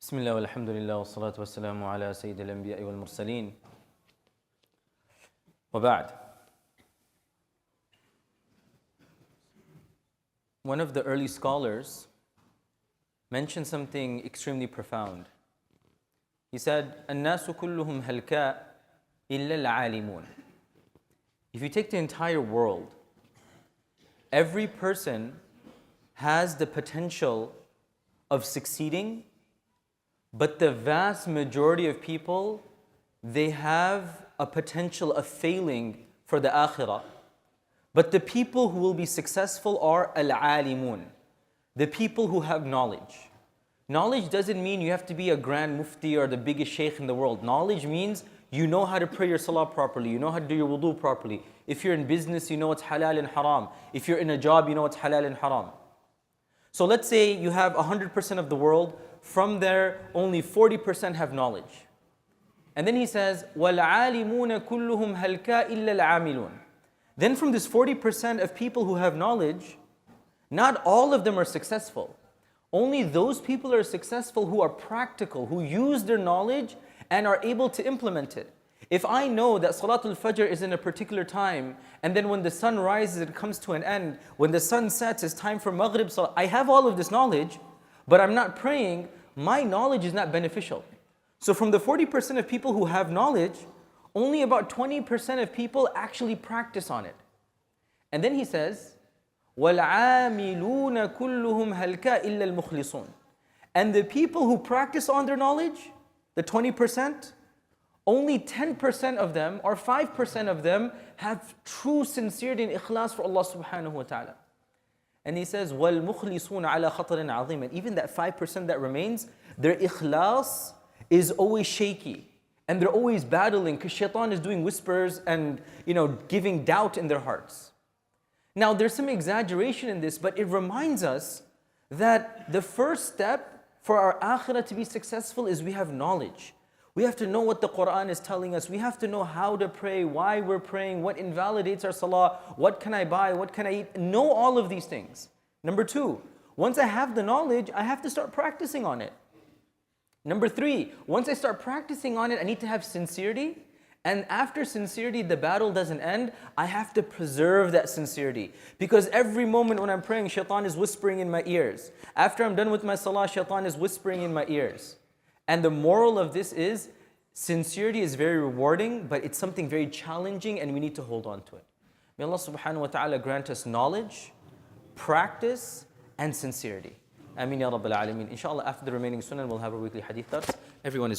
Bismillah walhamdulillah wa salatu wassalamu ala sayyidil anbiya'i wal mursaleen. Wa ba'd. One of the early scholars mentioned something extremely profound. He said, "An-nasu kulluhum halka illa al-alimun." If you take the entire world, every person has the potential of succeeding, but the vast majority of people, they have a potential of failing for the akhirah. But the people who will be successful are al-alimun, the people who have knowledge. Knowledge doesn't mean you have to be a grand mufti or the biggest sheikh in the world. Knowledge means you know how to pray your salah properly, you know how to do your wudu properly. If you're in business, you know what's halal and haram. If you're in a job, you know what's halal and haram. So let's say you have 100% of the world. From there, only 40% have knowledge. And then he says, وَالْعَالِمُونَ كُلُّهُمْ هَلْكَا إِلَّا الْعَامِلُونَ. Then from this 40% of people who have knowledge, not all of them are successful. Only those people are successful who are practical, who use their knowledge and are able to implement it. If I know that Salatul Fajr is in a particular time, and then when the sun rises, it comes to an end, when the sun sets, it's time for Maghrib Salah, I have all of this knowledge, but I'm not praying, my knowledge is not beneficial. So from the 40% of people who have knowledge, only about 20% of people actually practice on it. And then he says, وَالْعَامِلُونَ كُلُّهُمْ هَلْكَا إِلَّا الْمُخْلِصُونَ. And the people who practice on their knowledge, the 20%, only 10% of them or 5% of them have true sincerity and ikhlas for Allah subhanahu wa ta'ala. And he says, وَالْمُخْلِصُونَ عَلَى خَطَرٍ عَظِيمٍ. And even that 5% that remains, their ikhlas is always shaky. And they're always battling because shaitan is doing whispers and giving doubt in their hearts. Now there's some exaggeration in this, but it reminds us that the first step for our akhirah to be successful is we have knowledge. We have to know what the Quran is telling us. We have to know how to pray, why we're praying, what invalidates our salah, what can I buy, what can I eat. Know all of these things. Number two, once I have the knowledge, I have to start practicing on it. Number three, once I start practicing on it, I need to have sincerity. And after sincerity, the battle doesn't end. I have to preserve that sincerity. Because every moment when I'm praying, shaitan is whispering in my ears. After I'm done with my salah, shaitan is whispering in my ears. And the moral of this is, sincerity is very rewarding, but it's something very challenging and we need to hold on to it. May Allah subhanahu wa ta'ala grant us knowledge, practice, and sincerity. Ameen ya Rabbil Alameen. Inshallah, after the remaining sunnah, we'll have our weekly hadith thoughts. Everyone is